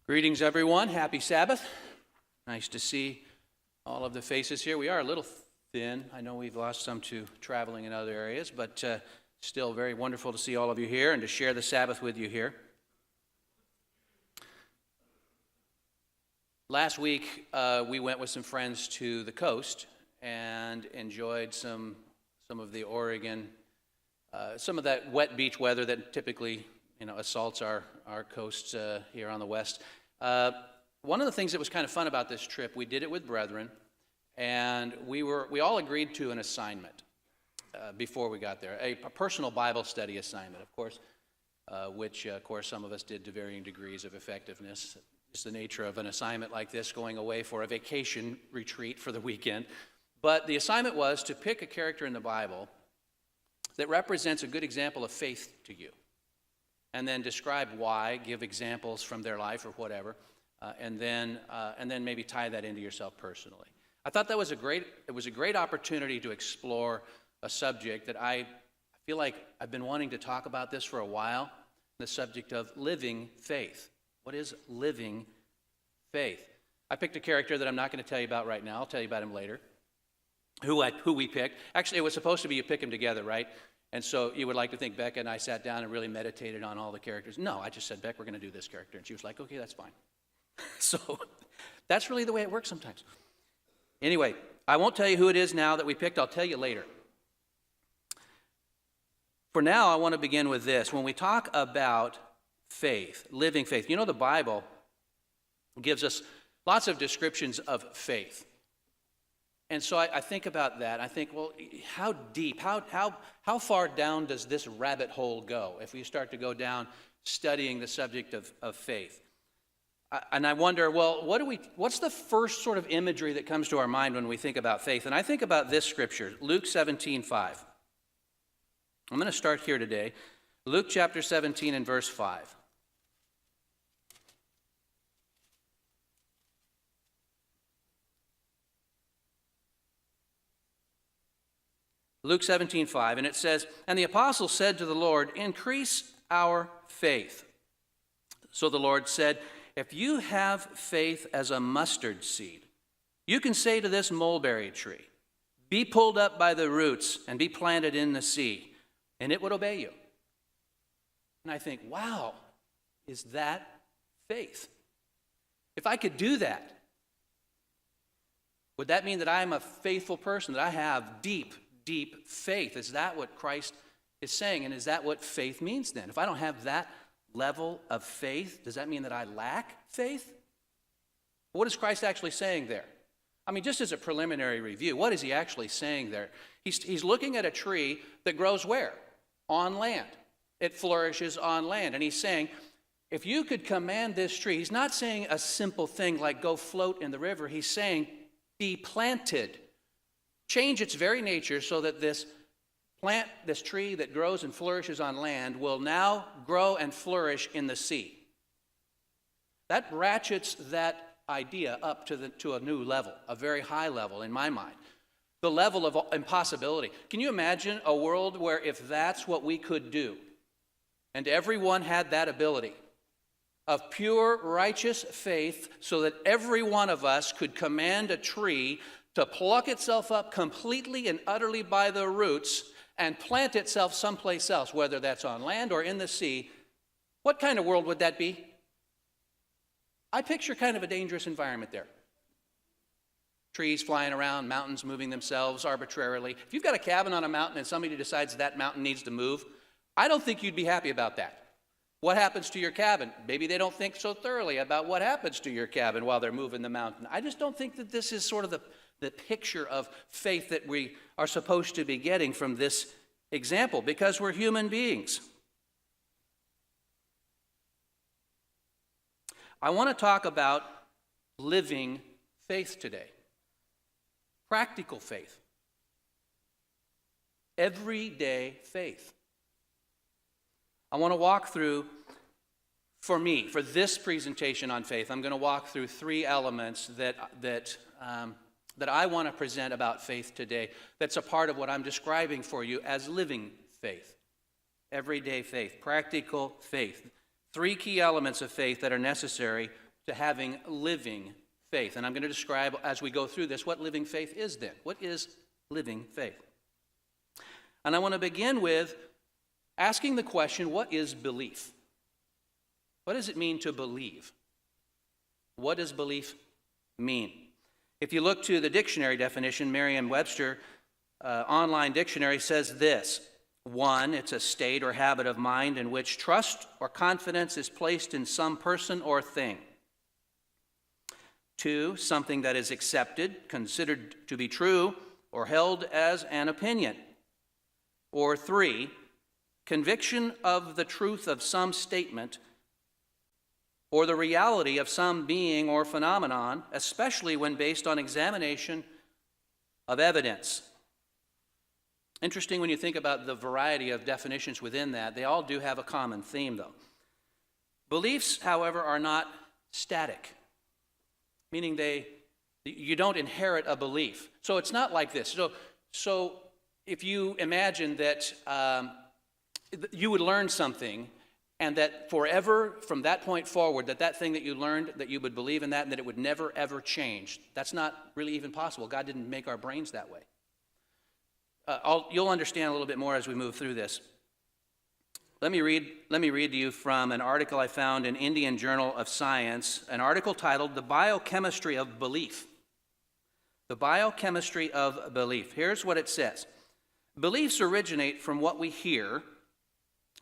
Greetings, everyone. Happy Sabbath. Nice to see all of the faces here. We are a little thin. I know we've lost some to traveling in other areas, but still very wonderful to see all of you here and to share the Sabbath with you here. Last week, we went with some friends to the coast and enjoyed some of the Oregon, some of that wet beach weather that typically assaults our coasts here on the west. One of the things that was kind of fun about this trip, we did it with brethren, and we all agreed to an assignment before we got there, a personal Bible study assignment, of course, which, of course, some of us did to varying degrees of effectiveness. It's the nature of an assignment like this, going away for a vacation retreat for the weekend. But the assignment was to pick a character in the Bible that represents a good example of faith to you, and then describe why, give examples from their life or whatever, and then maybe tie that into yourself personally. I thought it was a great opportunity to explore a subject that I feel like I've been wanting to talk about this for a while, the subject of living faith. What is living faith? I picked a character that I'm not going to tell you about right now. I'll tell you about him later, who we picked. Actually, it was supposed to be you pick them together, right? And so you would like to think Becca and I sat down and really meditated on all the characters. No, I just said, Beck, we're going to do this character. And she was like, okay, that's fine. So that's really the way it works sometimes. Anyway, I won't tell you who it is now that we picked. I'll tell you later. For now, I want to begin with this. When we talk about faith, living faith, the Bible gives us lots of descriptions of faith. And so I think about that. I think, well, how deep, how far down does this rabbit hole go if we start to go down studying the subject of faith? And I wonder, well, what's the first sort of imagery that comes to our mind when we think about faith? And I think about this scripture, Luke 17:5. I'm going to start here today. Luke chapter 17 and verse 5. Luke 17:5, and it says, "And the apostles said to the Lord, 'Increase our faith.' So the Lord said, 'If you have faith as a mustard seed, you can say to this mulberry tree, be pulled up by the roots and be planted in the sea, and it would obey you.'" And I think, wow, is that faith? If I could do that, would that mean that I'm a faithful person, that I have deep faith? Is that what Christ is saying? And is that what faith means then? If I don't have that level of faith, does that mean that I lack faith? What is Christ actually saying there? I mean, just as a preliminary review, what is he actually saying there? He's looking at a tree that grows where? On land. It flourishes on land. And he's saying, if you could command this tree, he's not saying a simple thing like go float in the river. He's saying be planted. Change its very nature so that this tree that grows and flourishes on land will now grow and flourish in the sea. That ratchets that idea up to a new level, a very high level in my mind. The level of impossibility. Can you imagine a world where if that's what we could do, and everyone had that ability of pure righteous faith so that every one of us could command a tree to pluck itself up completely and utterly by the roots and plant itself someplace else, whether that's on land or in the sea, what kind of world would that be? I picture kind of a dangerous environment there. Trees flying around, mountains moving themselves arbitrarily. If you've got a cabin on a mountain and somebody decides that mountain needs to move, I don't think you'd be happy about that. What happens to your cabin? Maybe they don't think so thoroughly about what happens to your cabin while they're moving the mountain. I just don't think that this is sort of the picture of faith that we are supposed to be getting from this example, because we're human beings. I want to talk about living faith today. Practical faith. Everyday faith. I want to walk through, for this presentation on faith, I'm going to walk through three elements that I want to present about faith today that's a part of what I'm describing for you as living faith. Everyday faith, practical faith. Three key elements of faith that are necessary to having living faith. And I'm going to describe as we go through this what living faith is then. What is living faith? And I want to begin with asking the question, what is belief? What does it mean to believe? What does belief mean? If you look to the dictionary definition, Merriam-Webster online dictionary says this: 1, it's a state or habit of mind in which trust or confidence is placed in some person or thing. 2, something that is accepted, considered to be true, or held as an opinion. Or 3, conviction of the truth of some statement or the reality of some being or phenomenon, especially when based on examination of evidence. Interesting when you think about the variety of definitions within that. They all do have a common theme, though. Beliefs, however, are not static, meaning you don't inherit a belief. So it's not like this. So if you imagine that you would learn something, and that forever, from that point forward, that thing that you learned, that you would believe in that, and that it would never, ever change. That's not really even possible. God didn't make our brains that way. You'll understand a little bit more as we move through this. Let me read to you from an article I found in Indian Journal of Science, an article titled "The Biochemistry of Belief." The biochemistry of belief. Here's what it says. Beliefs originate from what we hear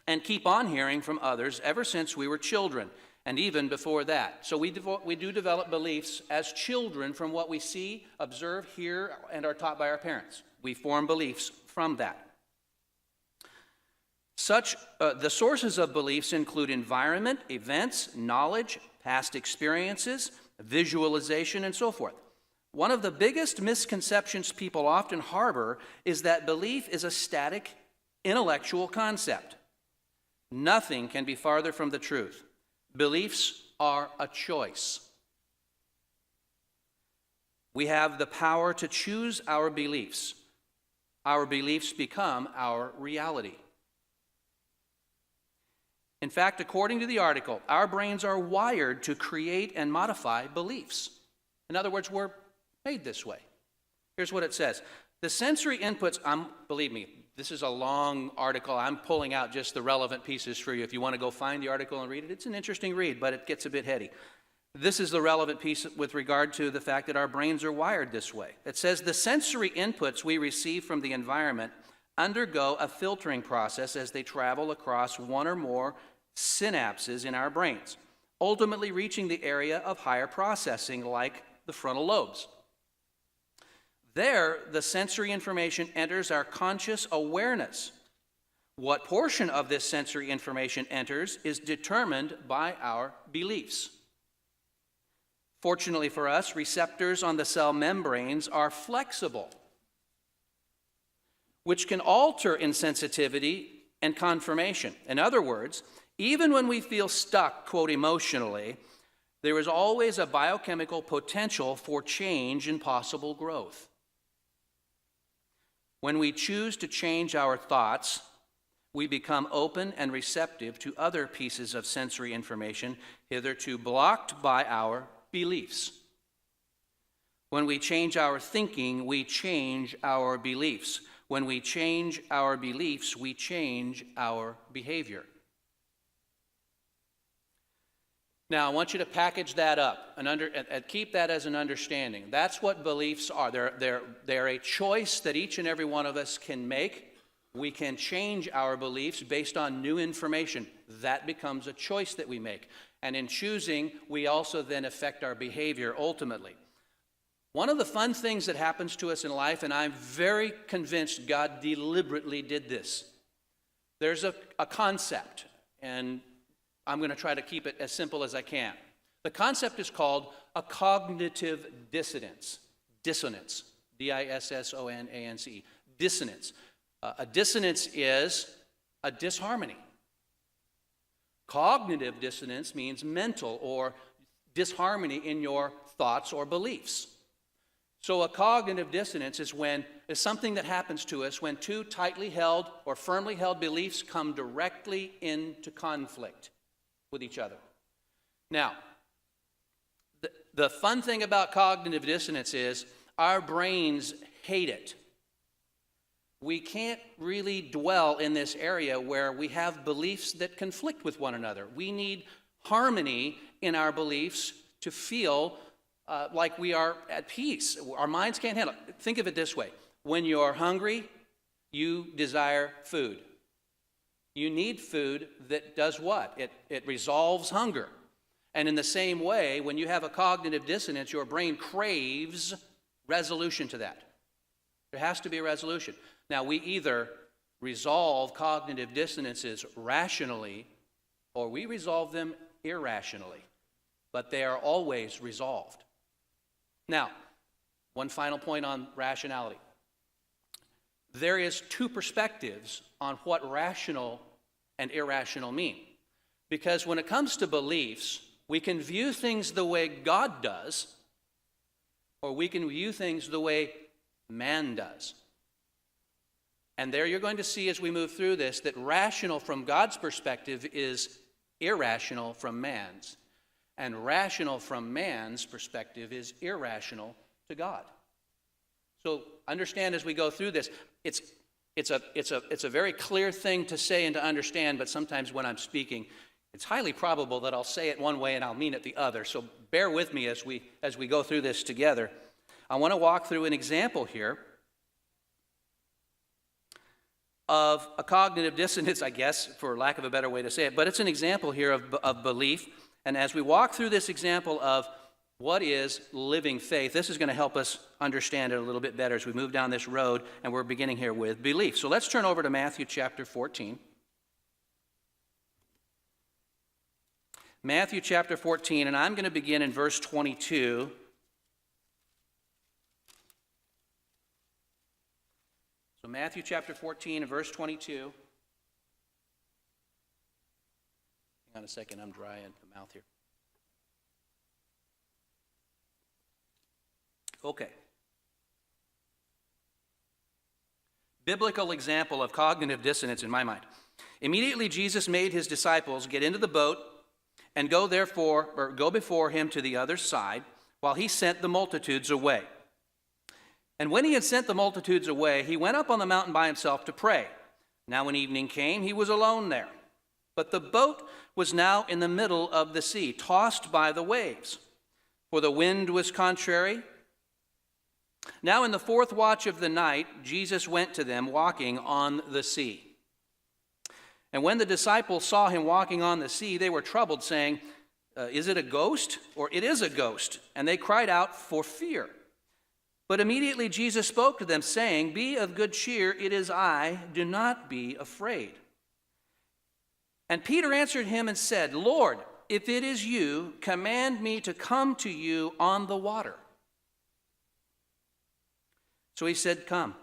and keep on hearing from others ever since we were children, and even before that. So we do develop beliefs as children from what we see, observe, hear, and are taught by our parents. We form beliefs from that. The sources of beliefs include environment, events, knowledge, past experiences, visualization, and so forth. One of the biggest misconceptions people often harbor is that belief is a static, intellectual concept. Nothing can be farther from the truth. Beliefs are a choice. We have the power to choose our beliefs. Our beliefs become our reality. In fact, according to the article, our brains are wired to create and modify beliefs. In other words, we're made this way. Here's what it says. The sensory inputs, believe me, this is a long article. I'm pulling out just the relevant pieces for you. If you want to go find the article and read it, it's an interesting read, but it gets a bit heady. This is the relevant piece with regard to the fact that our brains are wired this way. It says the sensory inputs we receive from the environment undergo a filtering process as they travel across one or more synapses in our brains, ultimately reaching the area of higher processing like the frontal lobes. There, the sensory information enters our conscious awareness. What portion of this sensory information enters is determined by our beliefs. Fortunately for us, receptors on the cell membranes are flexible, which can alter in sensitivity and conformation. In other words, even when we feel stuck, quote, emotionally, there is always a biochemical potential for change and possible growth. When we choose to change our thoughts, we become open and receptive to other pieces of sensory information hitherto blocked by our beliefs. When we change our thinking, we change our beliefs. When we change our beliefs, we change our behavior. Now, I want you to package that up and keep that as an understanding. That's what beliefs are. They're a choice that each and every one of us can make. We can change our beliefs based on new information. That becomes a choice that we make. And in choosing, we also then affect our behavior ultimately. One of the fun things that happens to us in life, and I'm very convinced God deliberately did this, there's a concept, and I'm going to try to keep it as simple as I can. The concept is called a cognitive dissonance. Dissonance. D-I-S-S-O-N-A-N-C-E. Dissonance. A dissonance is a disharmony. Cognitive dissonance means mental or disharmony in your thoughts or beliefs. So a cognitive dissonance is something that happens to us when two tightly held or firmly held beliefs come directly into conflict with each other. Now, The fun thing about cognitive dissonance is our brains hate it. We can't really dwell in this area where we have beliefs that conflict with one another. We need harmony in our beliefs to feel like we are at peace. Our minds can't handle it. Think of it this way. When you're hungry, you desire food. You need food that does what? It resolves hunger. And in the same way, when you have a cognitive dissonance, your brain craves resolution to that. There has to be a resolution. Now, we either resolve cognitive dissonances rationally or we resolve them irrationally, but they are always resolved. Now, one final point on rationality. There is two perspectives on what rational and irrational mean. Because when it comes to beliefs, we can view things the way God does, or we can view things the way man does. And there you're going to see as we move through this that rational from God's perspective is irrational from man's. And rational from man's perspective is irrational to God. So understand as we go through this, it's a very clear thing to say and to understand, but sometimes when I'm speaking, it's highly probable that I'll say it one way and I'll mean it the other. So bear with me as we go through this together. I want to walk through an example here of a cognitive dissonance, I guess, for lack of a better way to say it, but it's an example here of belief. And as we walk through this example of what is living faith, this is going to help us understand it a little bit better as we move down this road, and we're beginning here with belief. So let's turn over to Matthew chapter 14. Matthew chapter 14, and I'm going to begin in verse 22. So Matthew chapter 14 and verse 22. Hang on a second, I'm dry in the mouth here. Okay. Biblical example of cognitive dissonance in my mind. Immediately Jesus made his disciples get into the boat and go before him to the other side while he sent the multitudes away. And when he had sent the multitudes away, he went up on the mountain by himself to pray. Now when evening came, he was alone there. But the boat was now in the middle of the sea, tossed by the waves, for the wind was contrary. Now in the fourth watch of the night, Jesus went to them walking on the sea. And when the disciples saw him walking on the sea, they were troubled, saying, "Is it a ghost?" Or "It is a ghost." And they cried out for fear. But immediately Jesus spoke to them, saying, "Be of good cheer, it is I, do not be afraid." And Peter answered him and said, "Lord, if it is you, command me to come to you on the water." So he said, "Come."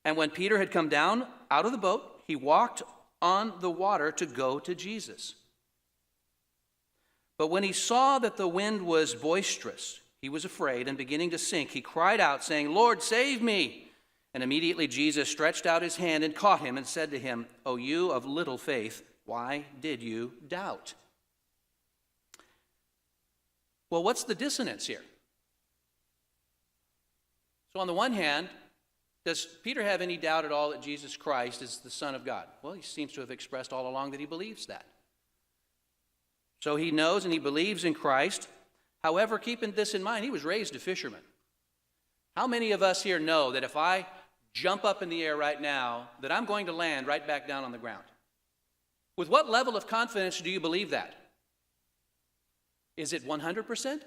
And when Peter had come down out of the boat, he walked on the water to go to Jesus. But when he saw that the wind was boisterous, he was afraid, and beginning to sink, he cried out, saying, "Lord, save me." And immediately Jesus stretched out his hand and caught him and said to him, "O you of little faith, why did you doubt?" Well, what's the dissonance here? So on the one hand, does Peter have any doubt at all that Jesus Christ is the Son of God? Well, he seems to have expressed all along that he believes that. So he knows and he believes in Christ. However, keeping this in mind, he was raised a fisherman. How many of us here know that if I jump up in the air right now, that I'm going to land right back down on the ground? With what level of confidence do you believe that? Is it 100%?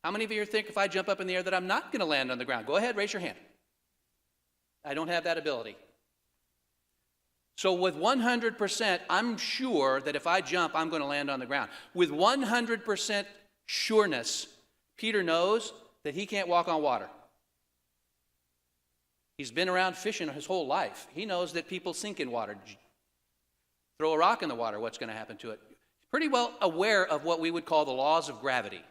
How many of you think if I jump up in the air that I'm not going to land on the ground? Go ahead, raise your hand. I don't have that ability. So with 100%, I'm sure that if I jump, I'm going to land on the ground. With 100% sureness, Peter knows that he can't walk on water. He's been around fishing his whole life. He knows that people sink in water. Throw a rock in the water, what's going to happen to it? He's pretty well aware of what we would call the laws of gravity.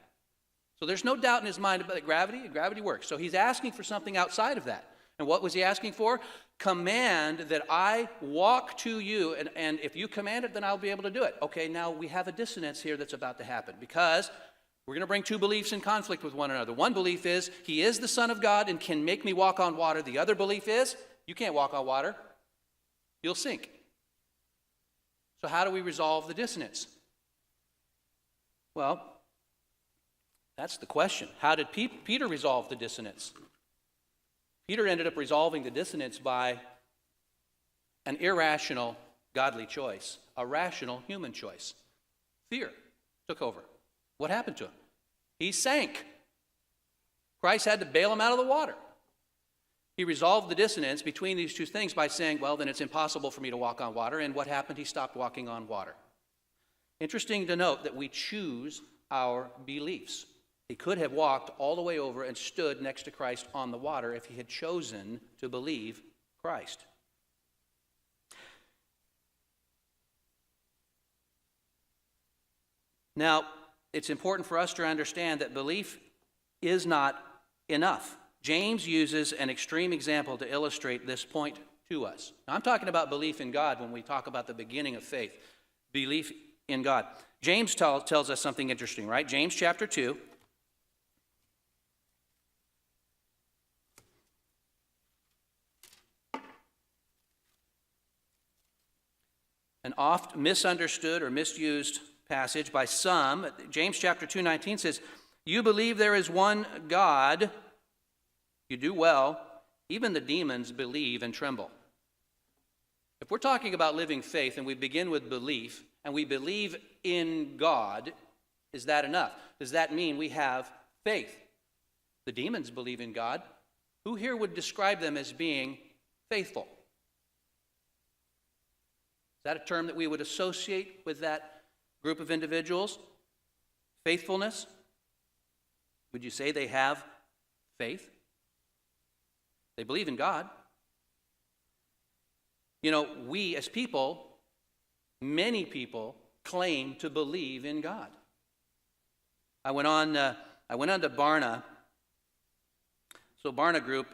So there's no doubt in his mind about gravity works. So he's asking for something outside of that. And what was he asking for? Command that I walk to you, and if you command it, then I'll be able to do it. Okay, now we have a dissonance here that's about to happen, because We're going to bring two beliefs in conflict with one another. One belief is he is the Son of God and can make me walk on water. The other belief is you can't walk on water. You'll sink. So how do we resolve the dissonance? Well, that's the question. How did Peter resolve the dissonance? Peter ended up resolving the dissonance by an irrational godly choice, a rational human choice. Fear took over. What happened to him? He sank. Christ had to bail him out of the water. He resolved the dissonance between these two things by saying, well, then it's impossible for me to walk on water. And what happened? He stopped walking on water. Interesting to note that we choose our beliefs. He could have walked all the way over and stood next to Christ on the water if he had chosen to believe Christ. Now, it's important for us to understand that belief is not enough. James uses an extreme example to illustrate this point to us. Now, I'm talking about belief in God when we talk about the beginning of faith, belief in God. James tells us something interesting, right? James chapter 2. An oft misunderstood or misused passage by some. James chapter 2:19 says, "You believe there is one God. You do well. Even the demons believe and tremble." If we're talking about living faith and we begin with belief and we believe in God, is that enough? Does that mean we have faith? The demons believe in God. Who here would describe them as being faithful? Is that a term that we would associate with that group of individuals? Faithfulness? Would you say they have faith? They believe in God. You know, we as people, many people claim to believe in God. I went on to Barna. So Barna Group,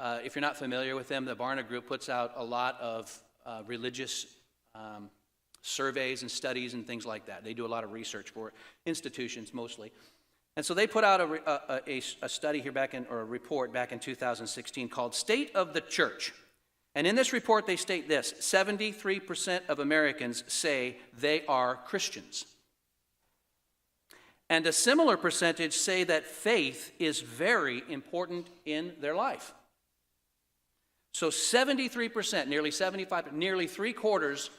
if you're not familiar with them, the Barna Group puts out a lot of religious surveys and studies and things like that. They do a lot of research for institutions mostly. And so they put out a study here or a report back in 2016 called State of the Church. And in this report they state this: 73% of Americans say they are Christians. And a similar percentage say that faith is very important in their life. So 73%, nearly 75%, nearly three-quarters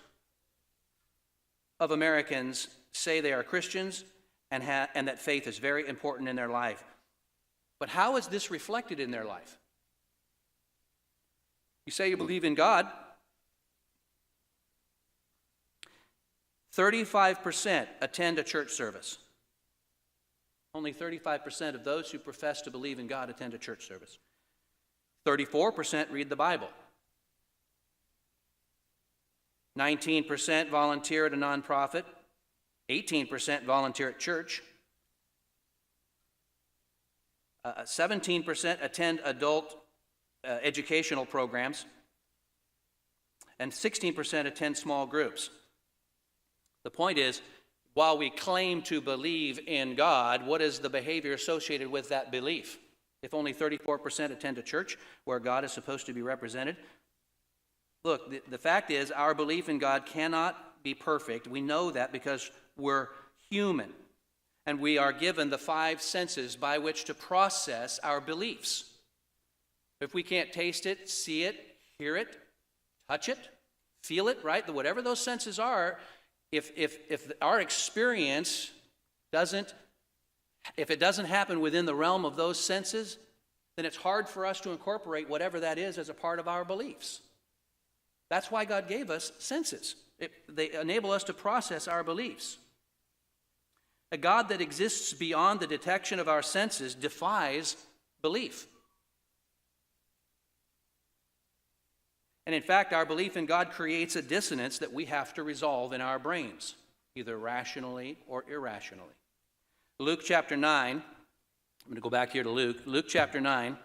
of Americans say they are Christians and that faith is very important in their life. But how is this reflected in their life? You say you believe in God. 35% attend a church service. Only 35% of those who profess to believe in God attend a church service. 34% read the Bible. 19% volunteer at a nonprofit. 18% volunteer at church. 17% attend adult educational programs. And 16% attend small groups. The point is, while we claim to believe in God, what is the behavior associated with that belief? If only 34% attend a church where God is supposed to be represented. Look, the fact is, our belief in God cannot be perfect. We know that because we're human. And we are given the 5 senses by which to process our beliefs. If we can't taste it, see it, hear it, touch it, feel it, right? Whatever those senses are, if our experience doesn't happen within the realm of those senses, then it's hard for us to incorporate whatever that is as a part of our beliefs. That's why God gave us senses. They enable us to process our beliefs. A God that exists beyond the detection of our senses defies belief. And in fact, our belief in God creates a dissonance that we have to resolve in our brains, either rationally or irrationally. Luke chapter 9, I'm going to go back here to Luke. Luke chapter 9.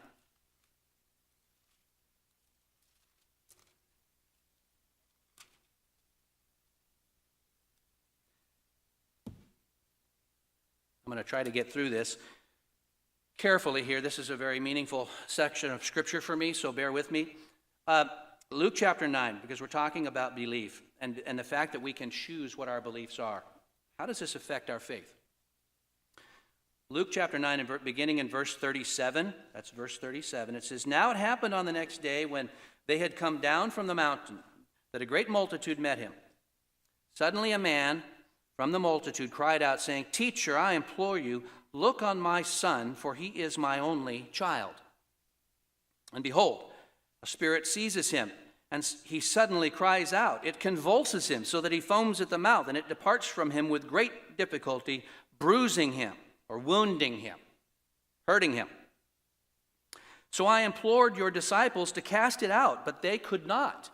I'm going to try to get through this carefully here. This is a very meaningful section of Scripture for me, so bear with me. Luke chapter 9, because we're talking about belief and the fact that we can choose what our beliefs are. How does this affect our faith? Luke chapter 9, beginning in verse 37, that's verse 37, it says, "Now it happened on the next day when they had come down from the mountain that a great multitude met him. Suddenly a man from the multitude cried out, saying, 'Teacher, I implore you, look on my son, for he is my only child. And behold, a spirit seizes him, and he suddenly cries out. It convulses him so that he foams at the mouth, and it departs from him with great difficulty, bruising him or wounding him, hurting him. So I implored your disciples to cast it out, but they could not.'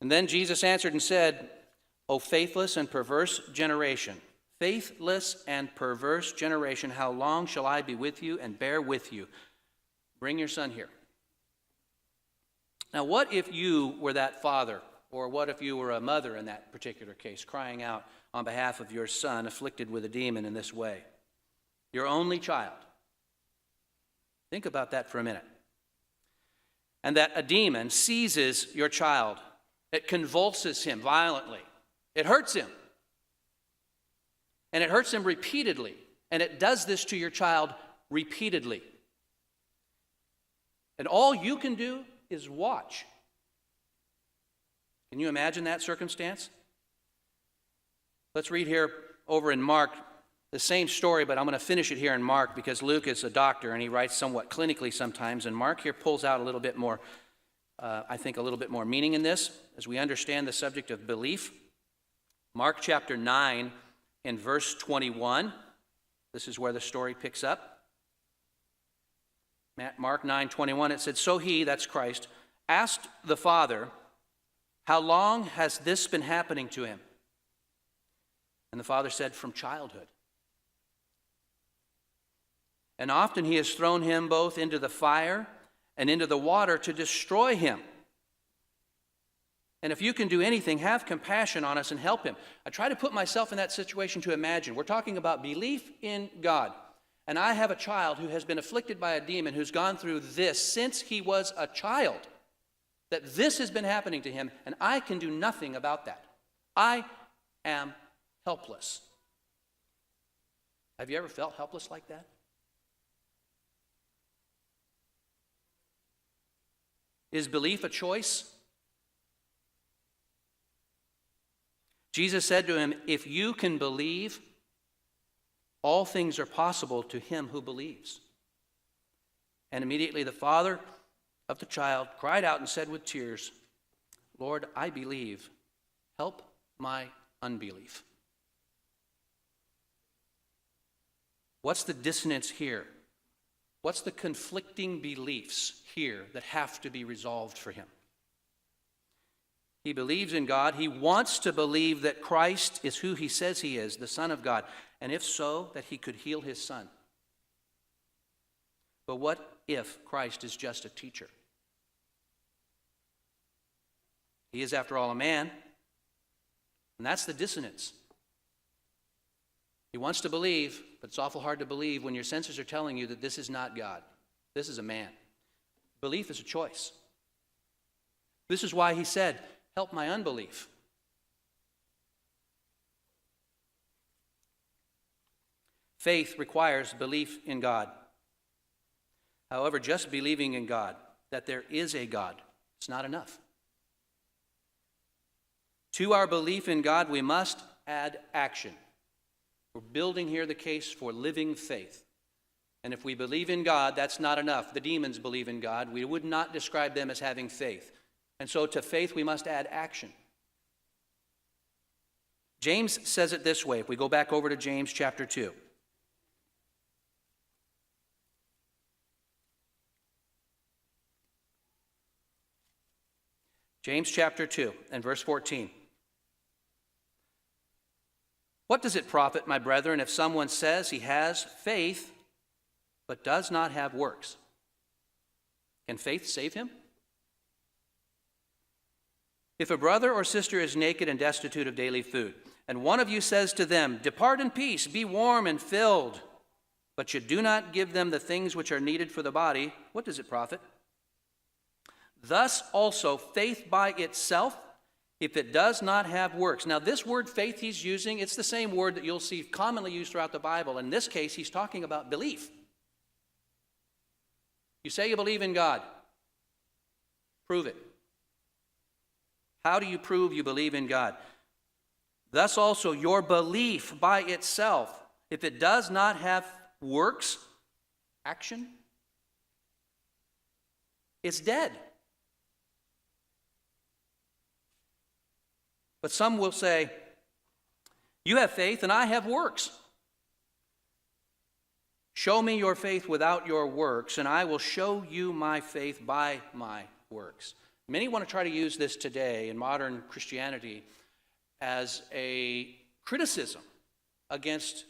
And then Jesus answered and said, 'O faithless and perverse generation, faithless and perverse generation, how long shall I be with you and bear with you? Bring your son here.'" Now, what if you were that father, or what if you were a mother in that particular case, crying out on behalf of your son afflicted with a demon in this way? Your only child. Think about that for a minute. And that a demon seizes your child. It convulses him violently. It hurts him. And it hurts him repeatedly. And it does this to your child repeatedly. And all you can do is watch. Can you imagine that circumstance? Let's read here over in Mark, the same story, but I'm going to finish it here in Mark because Luke is a doctor and he writes somewhat clinically sometimes. And Mark here pulls out a little bit more, I think, a little bit more meaning in this as we understand the subject of belief. Mark chapter 9 in verse 21. This is where the story picks up. Mark 9:21, it said, "So he," that's Christ, "asked the Father, 'How long has this been happening to him?' And the Father said, 'From childhood. And often he has thrown him both into the fire and into the water to destroy him. And if you can do anything, have compassion on us and help him.'" I try to put myself in that situation to imagine. We're talking about belief in God. And I have a child who has been afflicted by a demon who's gone through this since he was a child. That this has been happening to him, and I can do nothing about that. I am helpless. Have you ever felt helpless like that? Is belief a choice? Jesus said to him, "If you can believe, all things are possible to him who believes." And immediately the father of the child cried out and said with tears, "Lord, I believe. Help my unbelief." What's the dissonance here? What's the conflicting beliefs here that have to be resolved for him? He believes in God. He wants to believe that Christ is who he says he is, the Son of God. And if so, that he could heal his son. But what if Christ is just a teacher? He is, after all, a man. And that's the dissonance. He wants to believe, but it's awful hard to believe when your senses are telling you that this is not God. This is a man. Belief is a choice. This is why he said, "Help my unbelief." Faith requires belief in God. However, just believing in God, that there is a God, it's not enough. To our belief in God, we must add action. We're building here the case for living faith. And if we believe in God, that's not enough. The demons believe in God. We would not describe them as having faith. And so to faith, we must add action. James says it this way, if we go back over to James chapter 2. James chapter 2 and verse 14. "What does it profit, my brethren, if someone says he has faith but does not have works? Can faith save him? If a brother or sister is naked and destitute of daily food, and one of you says to them, 'Depart in peace, be warm and filled,' but you do not give them the things which are needed for the body, what does it profit? Thus also faith by itself, if it does not have works." Now this word faith he's using, it's the same word that you'll see commonly used throughout the Bible. In this case, he's talking about belief. You say you believe in God. Prove it. How do you prove you believe in God? Thus also your belief by itself, if it does not have works, action, it's dead. But some will say, "You have faith and I have works. Show me your faith without your works, and I will show you my faith by my works." Many want to try to use this today in modern Christianity as a criticism against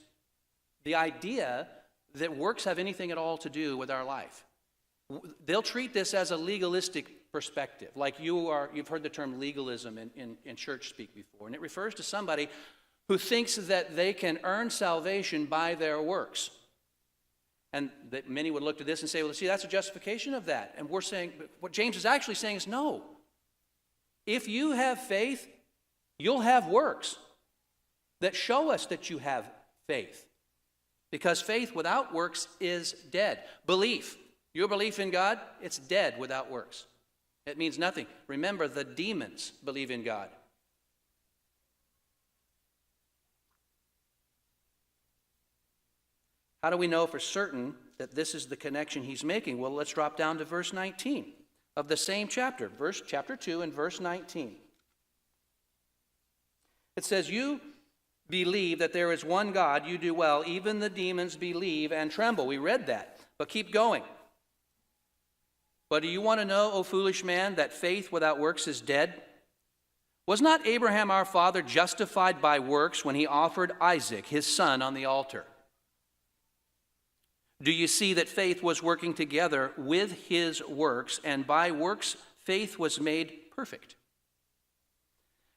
the idea that works have anything at all to do with our life. They'll treat this as a legalistic perspective, like you've heard the term legalism in church speak before, and it refers to somebody who thinks that they can earn salvation by their works. And that many would look to this and say, well, see, that's a justification of that. And we're saying, what James is actually saying is no. If you have faith, you'll have works that show us that you have faith. Because faith without works is dead. Belief, your belief in God, it's dead without works. It means nothing. Remember, the demons believe in God. How do we know for certain that this is the connection he's making? Well, let's drop down to verse 19 of the same chapter, chapter 2 and verse 19. It says, "You believe that there is one God, you do well. Even the demons believe and tremble." We read that, but keep going. "But do you want to know, O foolish man, that faith without works is dead? Was not Abraham our father justified by works when he offered Isaac, his son, on the altar? Do you see that faith was working together with his works, and by works faith was made perfect?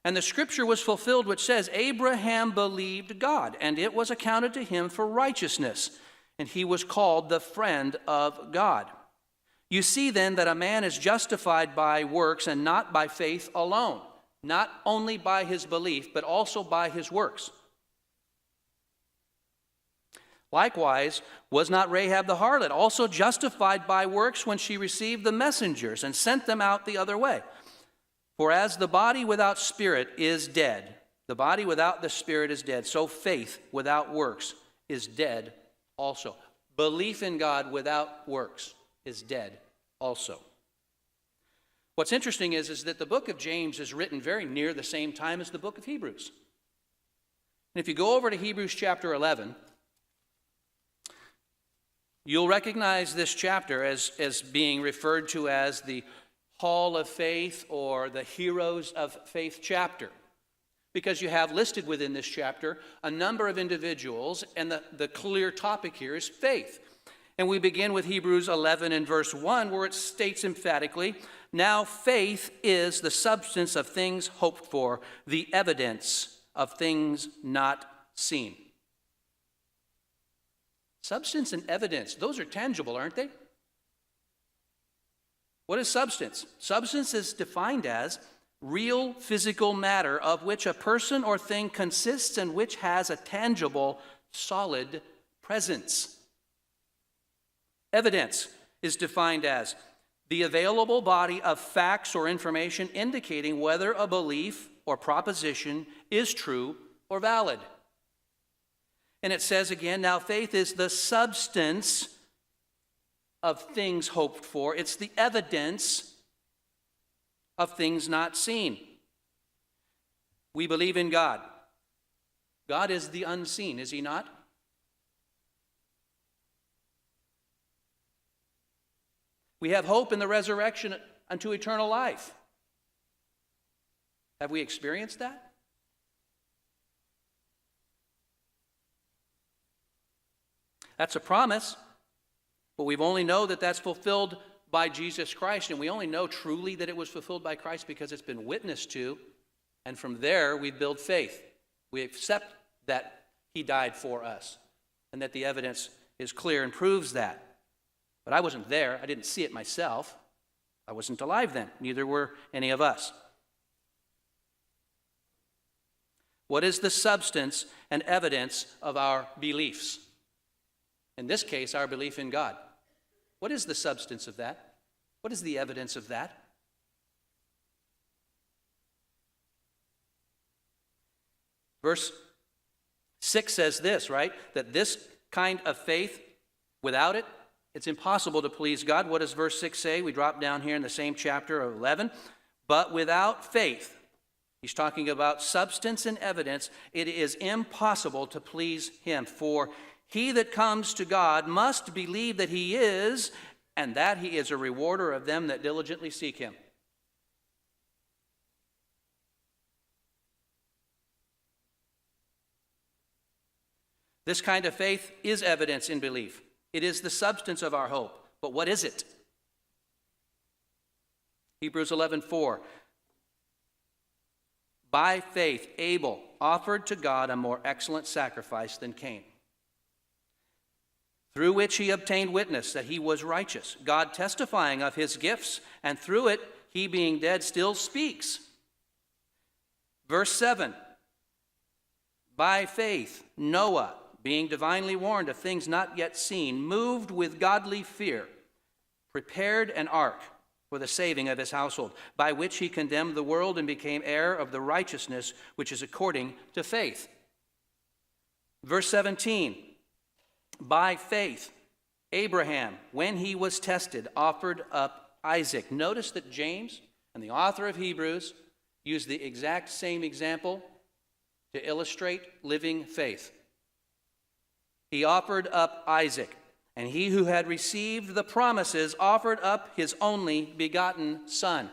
And the scripture was fulfilled which says, Abraham believed God, and it was accounted to him for righteousness, and he was called the friend of God. You see then that a man is justified by works and not by faith alone, not only by his belief, but also by his works. Likewise, was not Rahab the harlot also justified by works when she received the messengers and sent them out the other way? For as the body without spirit is dead, the body without the spirit is dead, so faith without works is dead also." Belief in God without works is dead also. What's interesting is that the book of James is written very near the same time as the book of Hebrews. And if you go over to Hebrews chapter 11, you'll recognize this chapter as being referred to as the Hall of Faith or the Heroes of Faith chapter, because you have listed within this chapter a number of individuals, and the clear topic here is faith. And we begin with Hebrews 11 and verse 1, where it states emphatically, "Now faith is the substance of things hoped for, the evidence of things not seen." Substance and evidence, those are tangible, aren't they? What is substance? Substance is defined as real physical matter of which a person or thing consists and which has a tangible, solid presence. Evidence is defined as the available body of facts or information indicating whether a belief or proposition is true or valid. And it says again, now faith is the substance of things hoped for. It's the evidence of things not seen. We believe in God. God is the unseen, is he not? We have hope in the resurrection unto eternal life. Have we experienced that? That's a promise, but we only know that that's fulfilled by Jesus Christ, and we only know truly that it was fulfilled by Christ because it's been witnessed to, and from there we build faith. We accept that he died for us, and that the evidence is clear and proves that. But I wasn't there. I didn't see it myself. I wasn't alive then. Neither were any of us. What is the substance and evidence of our beliefs? In this case, our belief in God. What is the substance of that? What is the evidence of that? Verse 6 says this, right? That this kind of faith, without it, it's impossible to please God. What does verse 6 say? We drop down here in the same chapter of 11. But without faith, he's talking about substance and evidence, it is impossible to please him. For he that comes to God must believe that he is, and that he is a rewarder of them that diligently seek him. This kind of faith is evidence in belief. It is the substance of our hope. But what is it? Hebrews 11:4. By faith, Abel offered to God a more excellent sacrifice than Cain, through which he obtained witness that he was righteous, God testifying of his gifts, and through it, he being dead still speaks. Verse 7. By faith, Noah, being divinely warned of things not yet seen, moved with godly fear, prepared an ark for the saving of his household, by which he condemned the world and became heir of the righteousness which is according to faith. Verse 17, by faith, Abraham, when he was tested, offered up Isaac. Notice that James and the author of Hebrews use the exact same example to illustrate living faith. He offered up Isaac, and he who had received the promises offered up his only begotten son,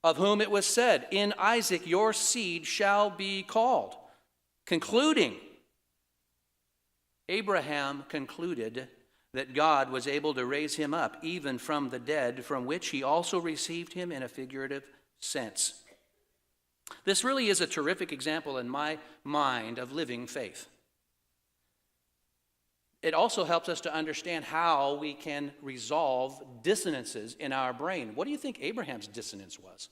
of whom it was said, in Isaac your seed shall be called. Concluding, Abraham concluded that God was able to raise him up even from the dead, from which he also received him in a figurative sense. This really is a terrific example in my mind of living faith. It also helps us to understand how we can resolve dissonances in our brain. What do you think Abraham's dissonance was?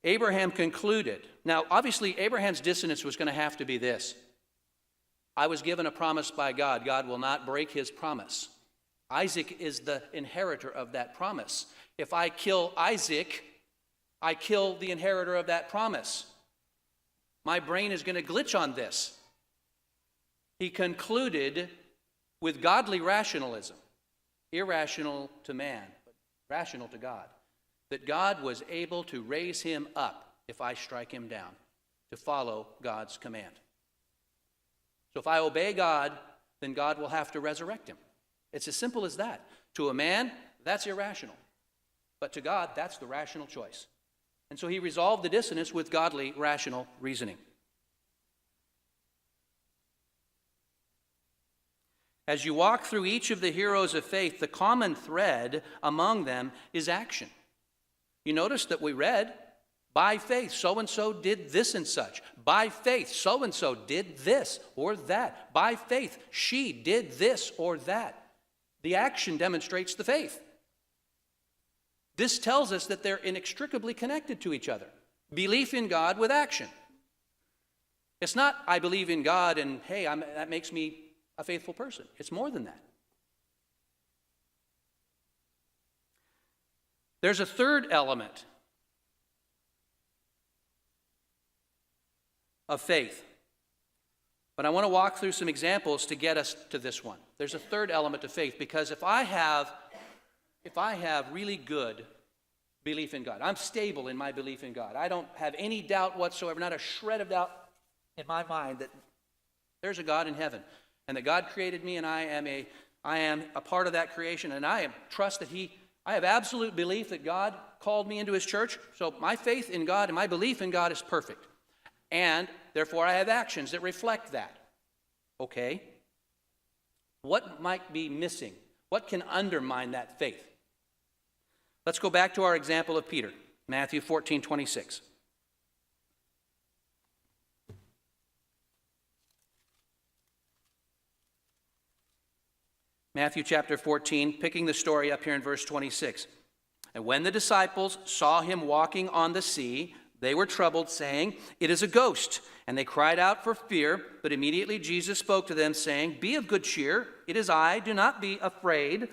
Abraham concluded. Now, obviously, Abraham's dissonance was going to have to be this. I was given a promise by God. God will not break his promise. Isaac is the inheritor of that promise. If I kill Isaac, I kill the inheritor of that promise. My brain is going to glitch on this. He concluded with godly rationalism, irrational to man, but rational to God, that God was able to raise him up if I strike him down, to follow God's command. So if I obey God, then God will have to resurrect him. It's as simple as that. To a man, that's irrational. But to God, that's the rational choice. And so he resolved the dissonance with godly, rational reasoning. As you walk through each of the heroes of faith, the common thread among them is action. You notice that we read, by faith, so-and-so did this and such. By faith, so-and-so did this or that. By faith, she did this or that. The action demonstrates the faith. This tells us that they're inextricably connected to each other. Belief in God with action. It's not, I believe in God and, hey, that makes me a faithful person. It's more than that. There's a third element of faith. But I want to walk through some examples to get us to this one. There's a third element of faith, because if I have really good belief in God, I'm stable in my belief in God, I don't have any doubt whatsoever, not a shred of doubt in my mind that there's a God in heaven and that God created me and I am a part of that creation, and I trust that I have absolute belief that God called me into his church, so my faith in God and my belief in God is perfect. and therefore I have actions that reflect that. Okay? What might be missing? What can undermine that faith? Let's go back to our example of Peter, Matthew 14:26. Matthew chapter 14, picking the story up here in verse 26. And when the disciples saw him walking on the sea, they were troubled, saying, "It is a ghost." And they cried out for fear. But immediately Jesus spoke to them, saying, "Be of good cheer. It is I. Do not be afraid."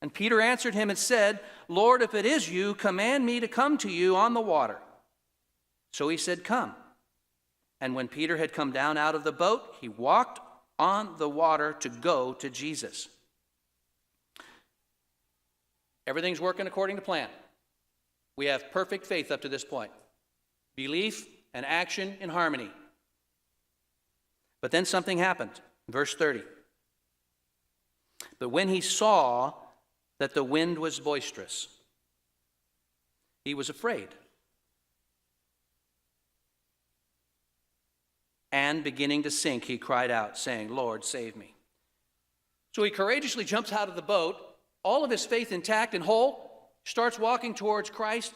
And Peter answered him and said, "Lord, if it is you, command me to come to you on the water." So he said, "Come." And when Peter had come down out of the boat, he walked on the water to go to Jesus. Everything's working according to plan. We have perfect faith up to this point. Belief and action in harmony. But then something happened. Verse 30. But when he saw that the wind was boisterous, he was afraid. And beginning to sink, he cried out, saying, "Lord, save me." So he courageously jumps out of the boat, all of his faith intact and whole, starts walking towards Christ.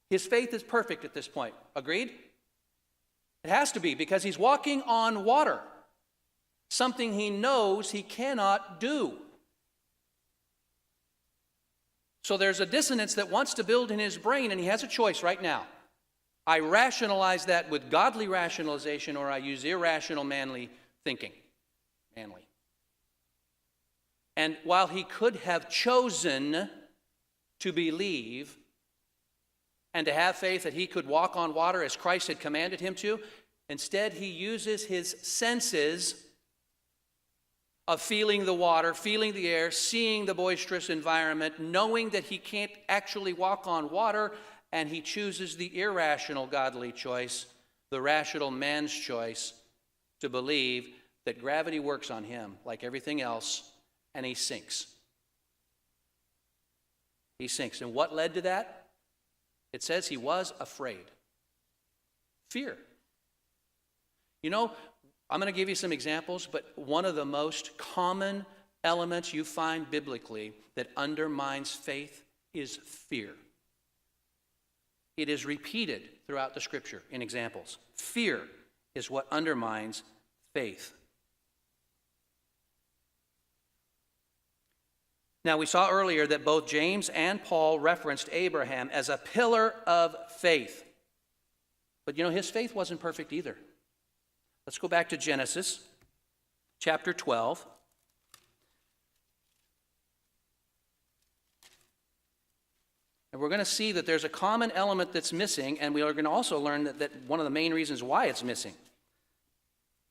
His faith is perfect at this point. Agreed? It has to be, because he's walking on water, something he knows he cannot do. So there's a dissonance that wants to build in his brain, and he has a choice right now. I rationalize that with godly rationalization, or I use irrational manly thinking. Manly. And while he could have chosen to believe and to have faith that he could walk on water as Christ had commanded him to, instead he uses his senses of feeling the water, feeling the air, seeing the boisterous environment, knowing that he can't actually walk on water, and he chooses the irrational godly choice, the rational man's choice, to believe that gravity works on him like everything else, and he sinks. He sinks. And what led to that? It says he was afraid. Fear. You know, I'm going to give you some examples, but one of the most common elements you find biblically that undermines faith is fear. It is repeated throughout the Scripture in examples. Fear is what undermines faith. Now, we saw earlier that both James and Paul referenced Abraham as a pillar of faith. But you know, his faith wasn't perfect either. Let's go back to Genesis chapter 12. And we're going to see that there's a common element that's missing, and we are going to also learn that one of the main reasons why it's missing.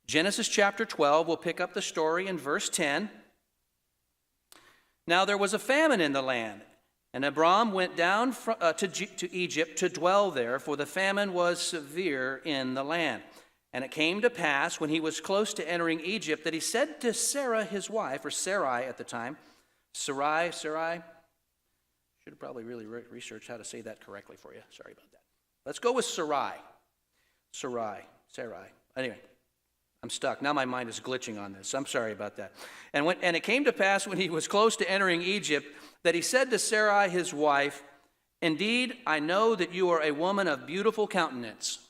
Genesis chapter 12, we'll pick up the story in verse 10. Now there was a famine in the land, and Abram went down to Egypt to dwell there, for the famine was severe in the land. And it came to pass, when he was close to entering Egypt, that he said to Sarah his wife, or Sarai at the time, Sarai, should have probably really researched how to say that correctly for you. Sorry about that. Let's go with Sarai. Sarai. Anyway, I'm stuck. Now my mind is glitching on this. I'm sorry about that. And it came to pass, when he was close to entering Egypt, that he said to Sarai his wife, "Indeed, I know that you are a woman of beautiful countenance."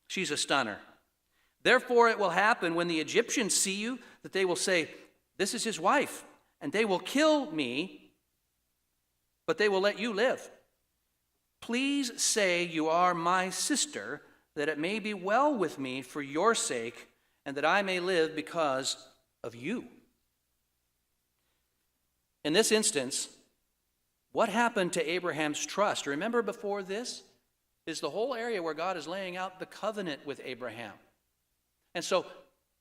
She's a stunner. "Therefore it will happen, when the Egyptians see you, that they will say, 'This is his wife,' and they will kill me, but they will let you live. Please say you are my sister, that it may be well with me for your sake, and that I may live because of you." In this instance, what happened to Abraham's trust? Remember, before this is the whole area where God is laying out the covenant with Abraham. And so,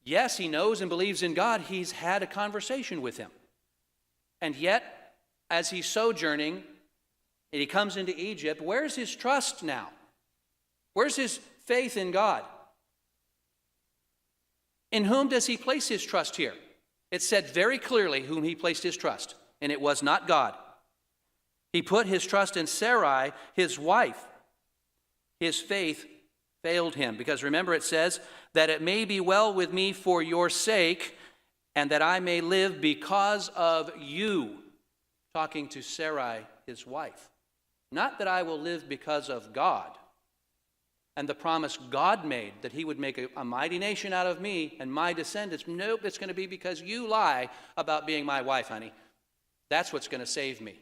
yes, he knows and believes in God. He's had a conversation with him. And yet, as he's sojourning, and he comes into Egypt, where's his trust now? Where's his faith in God? In whom does he place his trust here? It said very clearly whom he placed his trust, and it was not God. He put his trust in Sarai, his wife. His faith failed him. Because remember, it says that it may be well with me for your sake, and that I may live because of you. Talking to Sarai, his wife. Not that I will live because of God and the promise God made that he would make a mighty nation out of me and my descendants. Nope, it's going to be because you lie about being my wife, honey. That's what's going to save me.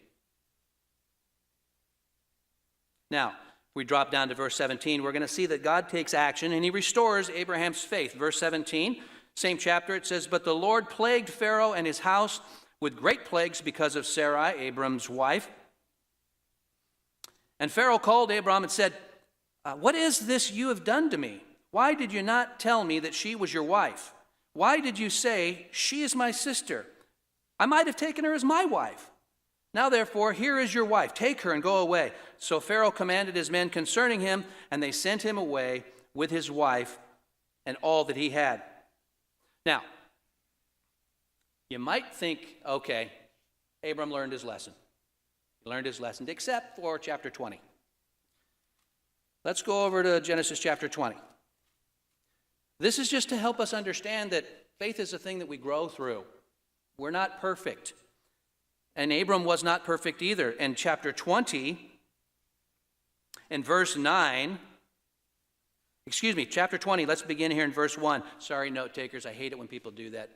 Now, if we drop down to verse 17, we're going to see that God takes action and he restores Abraham's faith. Verse 17, same chapter, it says, "But the Lord plagued Pharaoh and his house with great plagues because of Sarai, Abram's wife. And Pharaoh called Abram and said, what is this you have done to me? Why did you not tell me that she was your wife? Why did you say, she is my sister? I might have taken her as my wife. Now therefore, here is your wife. Take her and go away." So Pharaoh commanded his men concerning him, and they sent him away with his wife and all that he had. Now, you might think, okay, Abram learned his lesson. He learned his lesson, except for chapter 20. Let's go over to Genesis chapter 20. This is just to help us understand that faith is a thing that we grow through. We're not perfect. And Abram was not perfect either. In chapter 20, in verse 9, chapter 20, let's begin here in verse 1. Sorry, note takers, I hate it when people do that.